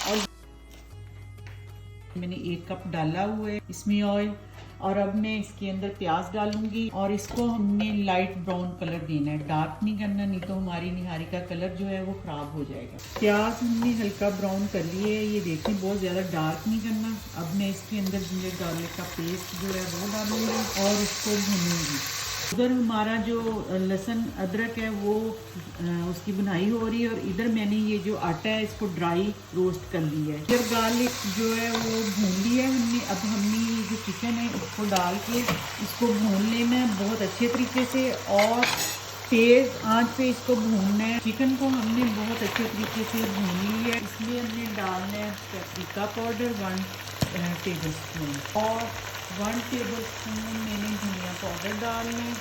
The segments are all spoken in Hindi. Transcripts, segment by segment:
और मैंने 1 कप डाला हुआ है इसमें ऑयल। और अब मैं इसके अंदर प्याज डालूंगी और इसको हमने लाइट ब्राउन कलर देना है, डार्क नहीं करना, नहीं तो हमारी निहारी का कलर जो है वो ख़राब हो जाएगा। प्याज हमने हल्का ब्राउन कर लिए है, ये देखें बहुत ज़्यादा डार्क नहीं करना। अब मैं इसके अंदर जिंजर गार्लिक का पेस्ट जो है वो डालूंगी और इसको भूनूंगी। उधर हमारा जो लहसुन अदरक है वो उसकी बुनाई हो रही है और इधर मैंने ये जो आटा है इसको ड्राई रोस्ट कर लिया है। इधर गार्लिक जो है वो भून लिया है हमने। अब हमने ये जो चिकन है इसको डाल के इसको भून लेना है बहुत अच्छे तरीके से और तेज़ आंच पे इसको भूनना है। चिकन को हमने बहुत अच्छे तरीके से भून लिया है। इसमें हमने डालना है पेपरिका पाउडर 1 टेबल स्पून और 1 टेबल स्पून मैंने धनिया पाउडर डालना है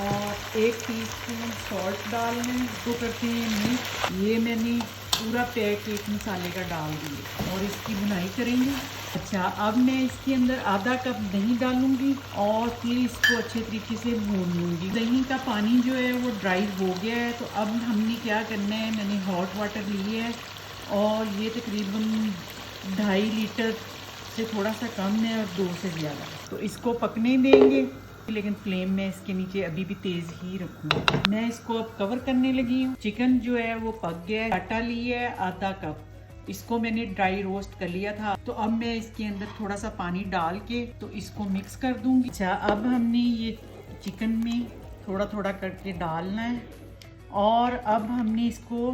और 1 टीस्पून सॉल्ट डालना है। इसको करते हैं मिक्स। ये मैंने पूरा पैक एक मसाले का डाल दिया और इसकी बुनाई करेंगे। अच्छा, अब मैं इसके अंदर आधा कप दही डालूंगी और फिर इसको अच्छे तरीके से भून लूँगी। दही का पानी जो है वो ड्राई हो गया है, तो अब हमने क्या करना है, मैंने हॉट वाटर लिया है और ये तकरीबन 2.5 लीटर से थोड़ा सा कम है और 2 से ज़्यादा। तो इसको पकने देंगे, लेकिन फ्लेम में इसके नीचे अभी भी तेज़ ही रखूँगी। मैं इसको अब कवर करने लगी हूँ। चिकन जो है वो पक गया है। आटा लिया है आधा कप, इसको मैंने ड्राई रोस्ट कर लिया था। तो अब मैं इसके अंदर थोड़ा सा पानी डाल के तो इसको मिक्स कर दूंगी। अच्छा, अब हमने ये चिकन में थोड़ा थोड़ा करके डालना है और अब हमने इसको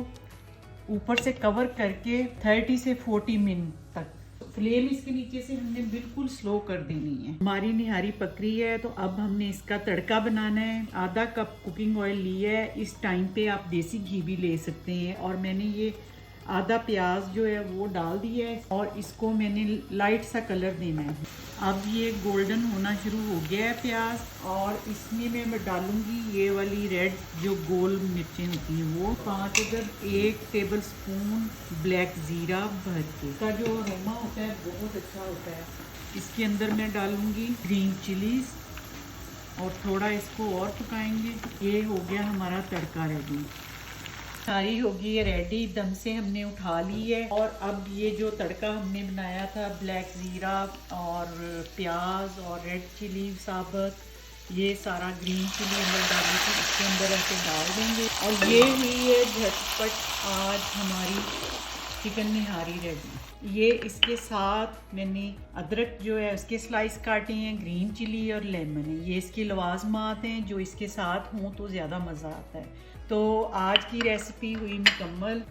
ऊपर से कवर करके 30 से 40 मिनट तक फ्लेम इसके नीचे से हमने बिल्कुल स्लो कर देनी है। हमारी निहारी पक रही है, तो अब हमने इसका तड़का बनाना है। आधा कप कुकिंग ऑयल लिया है। इस टाइम पे आप देसी घी भी ले सकते हैं और मैंने ये आधा प्याज जो है वो डाल दिया है और इसको मैंने लाइट सा कलर देना है। अब ये गोल्डन होना शुरू हो गया है प्याज और इसमें मैं डालूंगी ये वाली रेड जो गोल मिर्चें होती हैं वो 5 अदर, 1 टेबल स्पून ब्लैक ज़ीरा भर के। इसका जो अरोमा होता है बहुत अच्छा होता है। इसके अंदर मैं डालूंगी ग्रीन चिलीज और थोड़ा इसको और पकाएंगे। ये हो गया हमारा तड़का रेडी। सारी होगी ये रेडी, दम से हमने उठा ली है। और अब ये जो तड़का हमने बनाया था ब्लैक ज़ीरा और प्याज और रेड चिली साबुत, ये सारा ग्रीन चिली अंदर डाली थी, इसके अंदर ऐसे डाल देंगे और ये हुई है झटपट आज हमारी चिकन निहारी रेडी। ये इसके साथ मैंने अदरक जो है उसके स्लाइस काटे हैं, ग्रीन चिली और लेमन है, ये इसके लवाजमात हैं जो इसके साथ हों तो ज़्यादा मज़ा आता है। तो आज की रेसिपी हुई मुकम्मल।